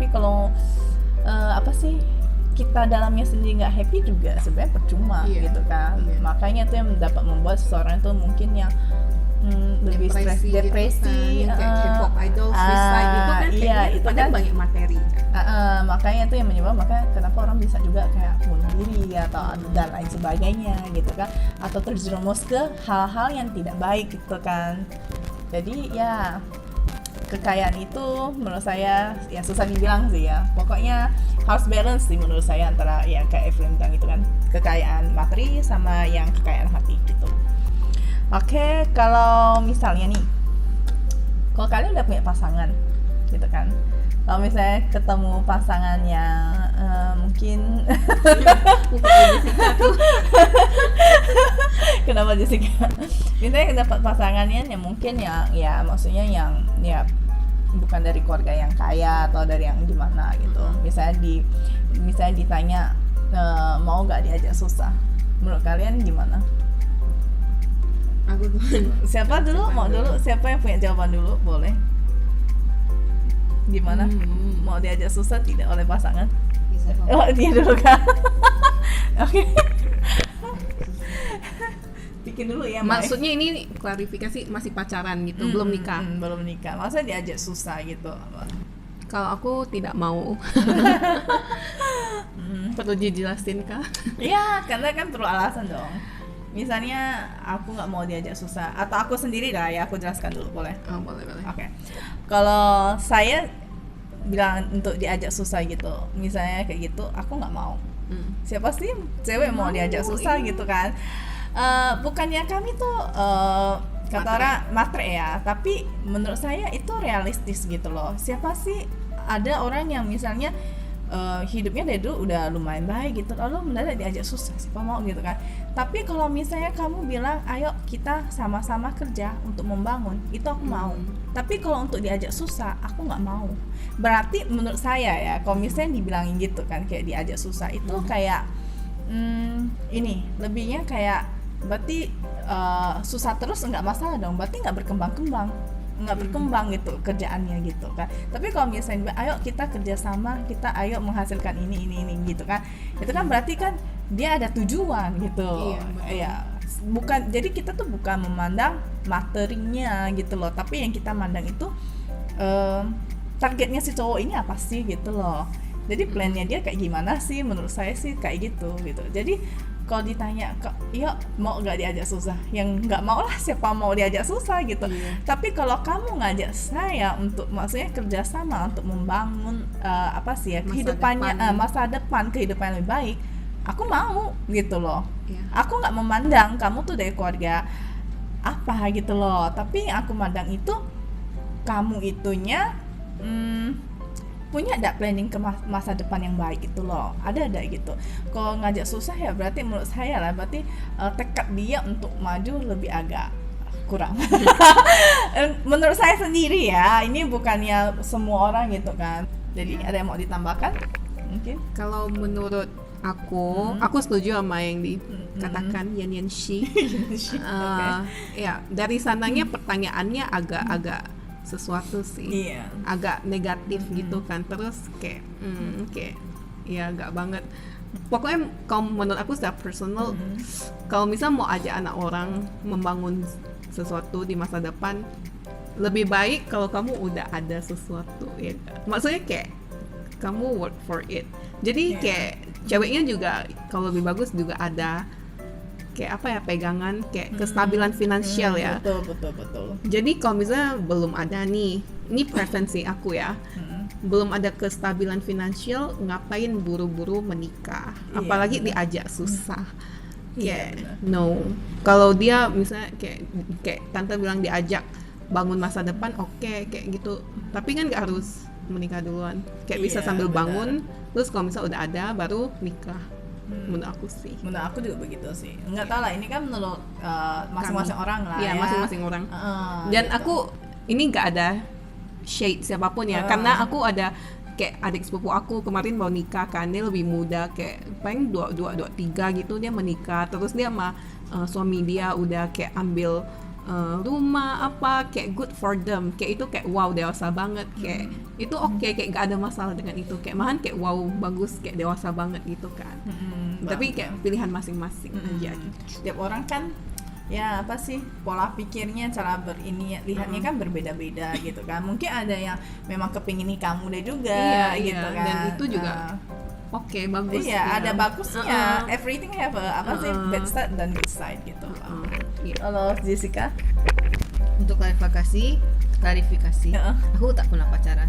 Tapi kalau apa sih, kita dalamnya sendiri nggak happy juga sebenarnya percuma gitu kan. Makanya itu yang dapat membuat seseorang itu mungkin yang lebih stres, depresi gitu kan. Kayak K-pop idol, suicide gitu kan, iya, itu padahal kan banyak materi. Makanya itu yang menyebabkan makanya kenapa orang bisa juga kayak bunuh diri atau dan lain sebagainya gitu kan, atau terjerumus ke hal-hal yang tidak baik gitu kan. Jadi ya kekayaan itu menurut saya ya susah dibilang sih ya, pokoknya harus balance sih menurut saya antara ya kayak Evelyn bilang gitu kan, kekayaan materi sama yang kekayaan hati gitu. Oke, kalau misalnya nih, kalau kalian udah punya pasangan gitu kan, kalau misalnya ketemu pasangan yang mungkin kenapa Jessica? Misalnya dapat pasangannya yang mungkin yang ya maksudnya yang ya bukan dari keluarga yang kaya atau dari yang gimana gitu. Misalnya ditanya mau nggak diajak susah, menurut kalian gimana? Aku dulu. Siapa dulu? Mau dulu? Siapa yang punya jawaban dulu? Boleh. Gimana? Mau diajak susah tidak oleh pasangan? Bisa kok. Oh, dia dulu kan? Oke. Bikin dulu ya, Mai. Maksudnya ini klarifikasi masih pacaran gitu, belum nikah. Belum nikah. Maksudnya diajak susah gitu. Kalau aku tidak mau. Perlu dijelasin kah? Iya, karena kan perlu alasan dong. Misalnya aku nggak mau diajak susah, atau aku sendiri lah ya, aku jelaskan dulu, boleh? Oh, boleh. Oke. Kalau saya bilang untuk diajak susah gitu, misalnya kayak gitu, aku nggak mau. Siapa sih cewek mau diajak susah gitu kan? Bukannya kami tuh kata orang matre ya, tapi menurut saya itu realistis gitu loh. Siapa sih, ada orang yang misalnya hidupnya dari dulu udah lumayan baik gitu, lalu mendadak diajak susah, siapa mau gitu kan. Tapi kalau misalnya kamu bilang ayo kita sama-sama kerja untuk membangun, itu aku mau. Tapi kalau untuk diajak susah, aku nggak mau. Berarti menurut saya ya, kalau misalnya dibilangin gitu kan kayak diajak susah, itu kayak ini lebihnya kayak berarti susah terus nggak masalah dong, berarti nggak berkembang gitu kerjaannya gitu kan. Tapi kalau misalnya ayo kita kerjasama, kita ayo menghasilkan ini gitu kan, itu kan berarti kan dia ada tujuan gitu. Iya, bukan, jadi kita tuh bukan memandang materinya gitu loh, tapi yang kita mandang itu targetnya si cowok ini apa sih gitu loh. Jadi plannya dia kayak gimana sih, menurut saya sih kayak gitu. Jadi kalau ditanya, yuk mau nggak diajak susah? Yang nggak mau lah, siapa mau diajak susah gitu. Tapi kalau kamu ngajak saya untuk maksudnya kerjasama untuk membangun kehidupannya, masa depan kehidupan yang lebih baik, aku mau gitu loh. Aku nggak memandang kamu tuh dari keluarga apa gitu loh, tapi yang aku mandang itu kamu itunya punya ada planning ke masa depan yang baik gitu loh, ada gitu. Kalau ngajak susah ya berarti menurut saya lah berarti tekad dia untuk maju lebih agak kurang. Menurut saya sendiri ya, ini bukannya semua orang gitu kan. Jadi ada yang mau ditambahkan mungkin? Kalau menurut aku setuju sama yang dikatakan Yan Shi. Ya, dari sananya pertanyaannya agak sesuatu sih, agak negatif gitu kan. Terus kayak ya agak banget. Pokoknya kalau menurut aku secara personal, kalau misal mau ajak anak orang membangun sesuatu di masa depan, lebih baik kalau kamu udah ada sesuatu ya. Maksudnya kayak kamu work for it. Jadi kayak ceweknya juga kalau lebih bagus juga ada kayak apa ya, pegangan kayak kestabilan finansial ya. Betul. Jadi kalau misalnya belum ada nih, ini preferensi aku ya, belum ada kestabilan finansial, ngapain buru-buru menikah, apalagi diajak susah. No. Kalau dia misalnya kayak tante bilang diajak bangun masa depan, oke, kayak gitu. Tapi kan nggak harus menikah duluan. Kayak bisa sambil bangun, terus kalau misalnya udah ada baru nikah. Menurut aku sih. Menurut aku juga begitu sih. Nggak tahu lah, ini kan menurut masing-masing orang lah ya. Iya, masing-masing orang. Dan gitu. aku ini nggak ada shade siapapun ya, karena aku ada kayak adik sepupu aku kemarin mau nikah kan, dia lebih muda, kayak paling 23 gitu dia menikah, terus dia sama suami dia udah kayak ambil rumah apa, kayak good for them, kayak itu kayak wow dewasa banget, kayak itu oke, kayak gak ada masalah dengan itu, kayak malahan kayak wow bagus, kayak dewasa banget gitu kan. Tapi kayak pilihan masing-masing aja. Tiap orang kan ya apa sih pola pikirnya, cara lihatnya kan berbeda-beda gitu kan. Mungkin ada yang memang kepingin nikah muda juga gitu kan. Dan itu juga oke, bagus. Iya, ada bagusnya. Everything have apa sih bad side dan good side gitu. Kalau Jessica untuk klarifikasi, aku tak pernah pacaran.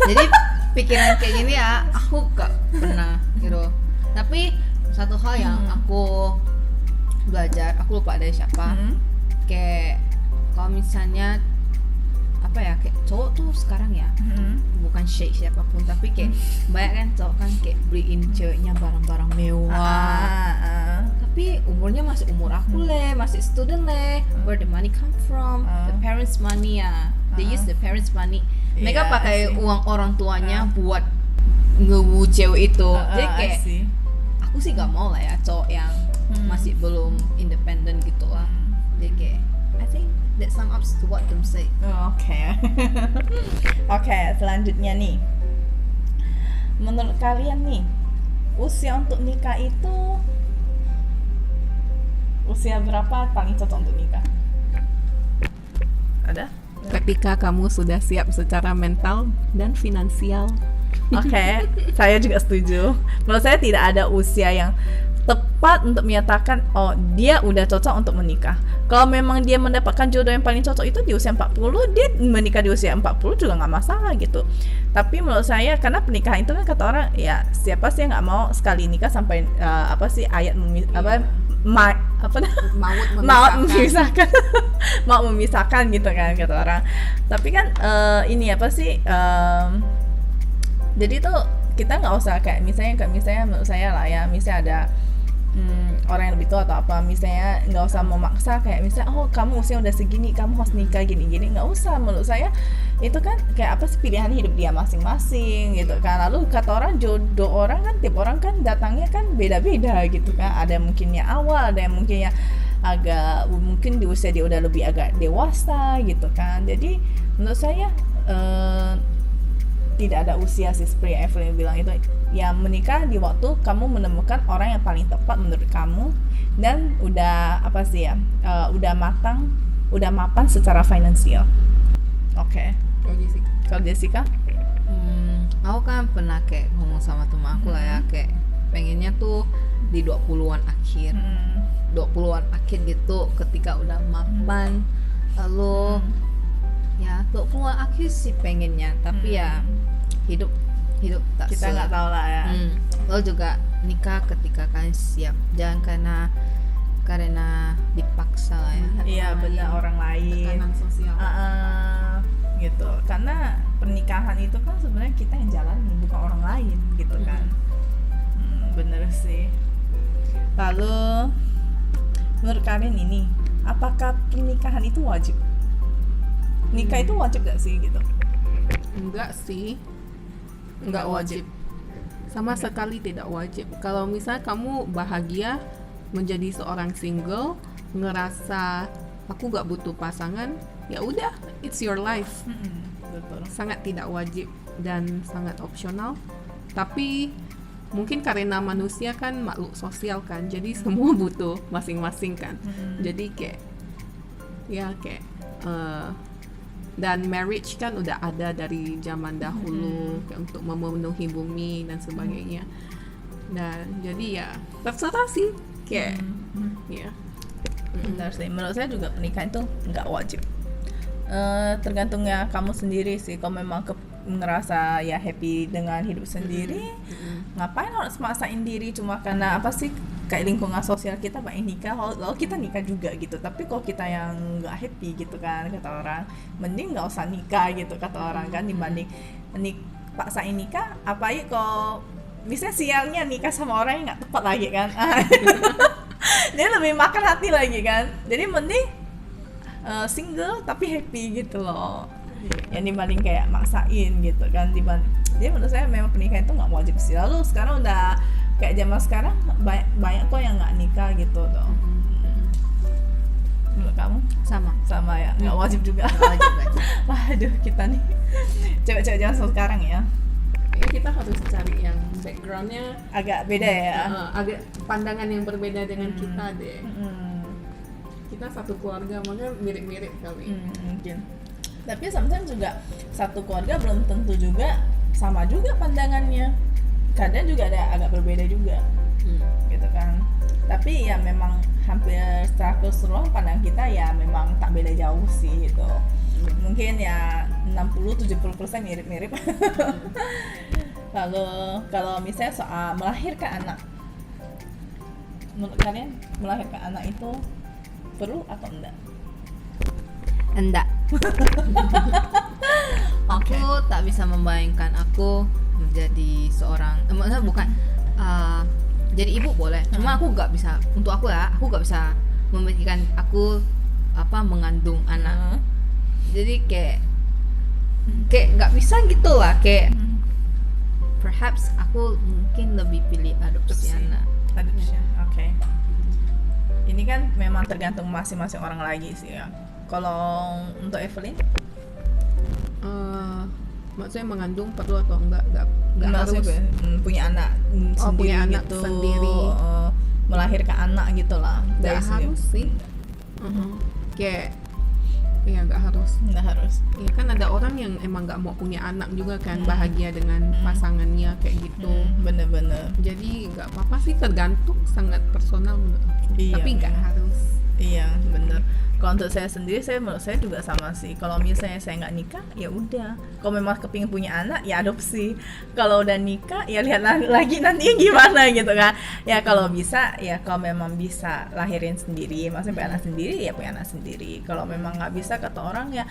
Jadi pikiran kayak gini ya, aku gak pernah gitu. Tapi satu hal yang aku belajar, aku lupa dari siapa, kayak kalau misalnya apa ya, kayak cowok tuh sekarang ya bukan shake siapapun, tapi kayak banyak kan cowok kan kayak beliin ceweknya barang-barang mewah, tapi umurnya masih umur aku masih student where the money come from, the parents money ya, they use the parents money, mereka pakai uang orang tuanya buat ngewu cewek itu. Jadi kayak aku sih gak mau lah ya cowok yang masih belum independen gitu lah. Jadi kayak I think that sum up to what them say. Oke, selanjutnya nih, menurut kalian nih, usia untuk nikah itu usia berapa paling cocok untuk nikah? Ada? Ketika kamu sudah siap secara mental dan finansial. Oke, saya juga setuju. Menurut saya tidak ada usia yang tepat untuk menyatakan oh dia udah cocok untuk menikah. Kalau memang dia mendapatkan jodoh yang paling cocok itu di usia 40, dia menikah di usia 40 juga nggak masalah gitu. Tapi menurut saya, karena pernikahan itu kan kata orang ya siapa sih yang nggak mau sekali nikah sampai maut memisahkan gitu kan kata orang. Tapi kan ini apa sih jadi tuh kita nggak usah kayak misalnya menurut saya lah ya, misalnya ada orang yang lebih tua atau apa, misalnya nggak usah memaksa kayak misalnya oh kamu usia udah segini kamu harus nikah gini-gini, nggak usah. Menurut saya itu kan kayak apa sih, pilihan hidup dia masing-masing gitu kan. Lalu kata orang jodoh orang kan tiap orang kan datangnya kan beda-beda gitu kan, ada yang mungkinnya awal, ada yang mungkinnya agak mungkin di usia dia udah lebih agak dewasa gitu kan. Jadi menurut saya tidak ada usia sih, seperti Evelyn bilang itu ya, menikah di waktu kamu menemukan orang yang paling tepat menurut kamu dan udah apa sih ya, udah matang, udah mapan secara finansial. Oke. Kalau Jessica? Aku kan pernah kayak ngomong sama teman aku lah ya, kayak pengennya tuh di 20-an akhir 20-an akhir gitu, ketika udah mapan. Lalu ya 20-an akhir sih pengennya, tapi ya hidup tak kita nggak tahu lah ya. Lalu juga nikah ketika kalian siap, jangan karena dipaksa lah ya. Iya benar, orang lain, tekanan sosial. Gitu. Karena pernikahan itu kan sebenarnya kita yang jalani, bukan orang lain gitu kan. Bener sih. Lalu menurut kalian ini, apakah pernikahan itu wajib? Nikah itu wajib gak sih gitu? Enggak sih, enggak wajib. Sama sekali tidak wajib. Kalau misalnya kamu bahagia menjadi seorang single, ngerasa aku gak butuh pasangan, ya udah, it's your life. Betul. Sangat tidak wajib dan sangat opsional. Tapi mungkin karena manusia kan makhluk sosial kan, jadi semua butuh masing-masing kan. Jadi kayak dan marriage kan udah ada dari zaman dahulu kayak untuk memenuhi bumi dan sebagainya. Dan jadi ya terserah sih kayak ya. Benar sih, menurut saya juga pernikahan itu nggak wajib. Tergantungnya kamu sendiri sih. Kalau memang ngerasa ya happy dengan hidup sendiri, ngapain harus maksain diri cuma karena apa sih, kayak lingkungan sosial kita banyak nikah, lalu kita nikah juga gitu. Tapi kalau kita yang nggak happy gitu kan kata orang, mending nggak usah nikah gitu kata orang kan, dibanding paksain nikah. Apalagi kalau misalnya sialnya nikah sama orang yang nggak tepat lagi kan. Dia lebih makan hati lagi kan. Jadi mending single tapi happy gitu loh, yang dibanding kayak maksain gitu kan. Jadi menurut saya memang pernikahan itu nggak wajib sih. Lalu sekarang udah kayak zaman sekarang banyak kok yang nggak nikah gitu tuh. Menurut kamu? Sama. sama ya, nggak wajib juga. Nggak wajib baca. Waduh, kita nih cewek-cewek zaman sekarang ya Ya, kita harus cari yang backgroundnya agak beda ya. agak pandangan yang berbeda dengan kita deh. Hmm, Kita satu keluarga, makanya mirip-mirip kali. mungkin. Tapi sometimes juga satu keluarga belum tentu juga sama juga pandangannya. Kadang juga ada agak berbeda juga, gitu kan. Tapi ya memang hampir secara keseluruhan pandangan kita ya memang tak beda jauh sih gitu. Mungkin ya 60-70% mirip-mirip. Kalau misalnya soal melahirkan anak, menurut kalian melahirkan anak itu perlu atau enggak? Enggak. Aku tak bisa membayangkan aku menjadi seorang, maksudnya bukan jadi ibu boleh, cuma aku nggak bisa, untuk aku ya, aku nggak bisa memikirkan aku mengandung anak. Jadi kayak nggak bisa gitu lah, kayak perhaps aku mungkin lebih pilih adopsi anak. Adoption, oke. Ini kan memang tergantung masing-masing orang lagi sih ya. Kalau untuk Evelyn, Maksudnya mengandung perlu atau enggak harus. maksudnya punya anak sendiri punya anak gitu, sendiri. Melahirkan anak gitulah. Nggak harus sih. Kayak ya nggak harus. Nggak harus. Ya kan ada orang yang emang nggak mau punya anak juga kan, bahagia dengan pasangannya kayak gitu. Bener-bener. Jadi nggak apa-apa sih, tergantung, sangat personal menurut aku. Iya, Tapi nggak bener. harus. Iya, bener. Kalau untuk saya sendiri, menurut saya juga sama sih. Kalau misalnya saya nggak nikah, ya udah. Kalau memang kepingin punya anak, ya adopsi. Kalau udah nikah, ya lihat lagi nanti gimana gitu kan. Ya kalau bisa, ya kalau memang bisa lahirin sendiri, maksudnya punya anak sendiri, ya punya anak sendiri. Kalau memang nggak bisa, kata orang ya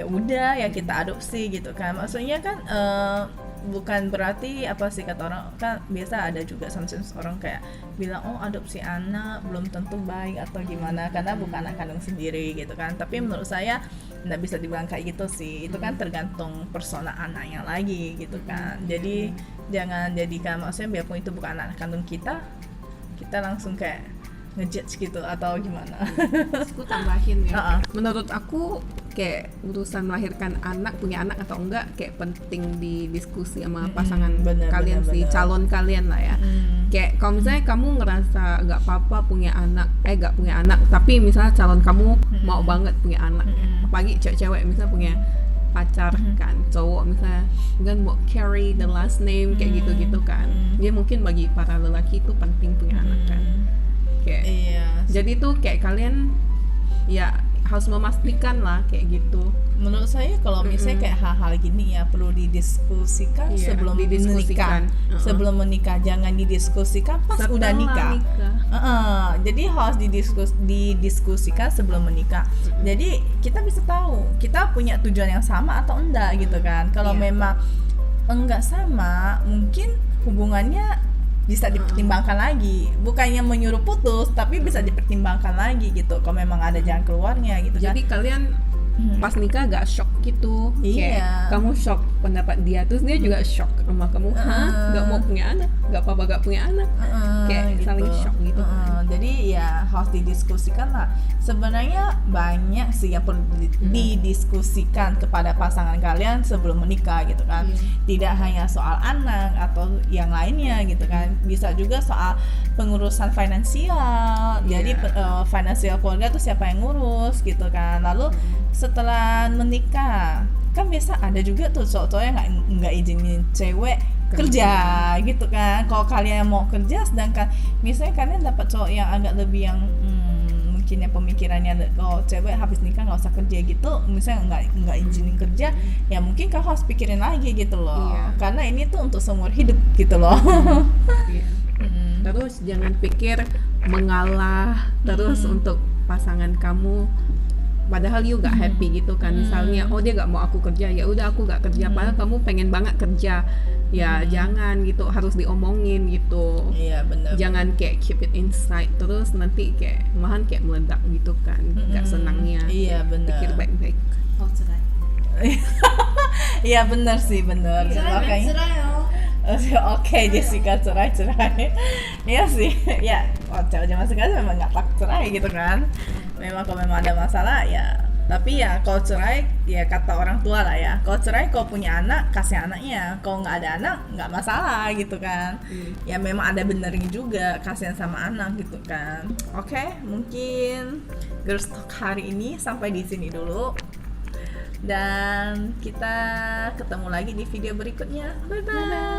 udah, ya kita adopsi gitu kan. Maksudnya kan bukan berarti apa sih, kata orang kan biasa ada juga sometimes orang kayak bilang adopsi anak belum tentu baik atau gimana karena bukan anak kandung sendiri gitu kan. Tapi menurut saya nggak bisa dibilang kayak gitu sih, itu kan tergantung persona anaknya lagi gitu kan. Jadi jangan jadikan, maksudnya biarpun itu bukan anak kandung kita langsung kayak ngejudge gitu atau gimana. Aku tambahin ya. Menurut aku kayak urusan melahirkan anak, punya anak atau enggak, kayak penting didiskusi sama pasangan kalian sih, calon kalian lah ya. Kayak kalau misalnya kamu ngerasa nggak apa-apa punya anak, nggak punya anak, tapi misalnya calon kamu mau banget punya anak, apalagi cewek-cewek misalnya punya pacar kan, cowok misalnya kan mau carry the last name kayak gitu-gitu kan. Dia mungkin bagi para lelaki itu penting punya anak kan. Kayak, Iya. jadi tuh kayak kalian ya harus memastikan lah kayak gitu. Menurut saya kalau misalnya kayak hal-hal gini ya perlu didiskusikan sebelum didiskusikan. menikah. Sebelum menikah, jangan didiskusikan pas Setelah udah nikah. Jadi harus didiskusikan sebelum menikah. Jadi kita bisa tahu kita punya tujuan yang sama atau enggak gitu kan. Kalau memang enggak sama, mungkin hubungannya bisa dipertimbangkan lagi, bukannya menyuruh putus tapi bisa dipertimbangkan lagi gitu kalau memang ada jalan keluarnya gitu. Jadi kalian pas nikah gak shock gitu. Iya. Kayak kamu shock pendapat dia, terus dia juga shock sama kamu. Gak mau punya anak, gak apa-apa gak punya anak. Kayak gitu. saling shock gitu. Jadi ya harus didiskusikan lah. Sebenarnya banyak sih yang perlu didiskusikan kepada pasangan kalian sebelum menikah gitu kan. Tidak hanya soal anak atau yang lainnya gitu kan. Bisa juga soal pengurusan finansial. Jadi finansial keluarga tuh siapa yang ngurus gitu kan. Lalu setelah menikah kan biasa ada juga tuh cowok-cowok yang nggak izinin cewek kerja gitu kan. Kalau kalian mau kerja, sedangkan misalnya kalian dapat cowok yang agak lebih yang mungkin ya pemikirannya cewek habis nikah nggak usah kerja gitu, misalnya nggak izinin kerja, ya mungkin kau harus pikirin lagi gitu loh. Karena ini tuh untuk seumur hidup gitu loh. Terus jangan pikir mengalah terus untuk pasangan kamu, padahal you gak happy gitu kan. Misalnya dia gak mau aku kerja, ya udah aku gak kerja, padahal kamu pengen banget kerja, ya jangan gitu, harus diomongin gitu. Iya benar. Jangan kayak keep it inside terus, nanti kayak malahan kayak meledak gitu kan. Gak senangnya. Iya benar. Pikir baik-baik. Cerai. Iya benar sih, benar. Cerai. Oke, Jessica cerai. Iya sih, ya cewek zaman sekarang memang nggak takut cerai gitu kan. Memang kalau memang ada masalah ya Tapi ya kalau cerai ya kata orang tua lah ya, kalau cerai kalau punya anak kasih anaknya, kalau nggak ada anak nggak masalah gitu kan. Ya memang ada benernya juga, kasihan sama anak gitu kan. Oke, mungkin Girls Talk hari ini sampai di sini dulu, dan kita ketemu lagi di video berikutnya. Bye bye.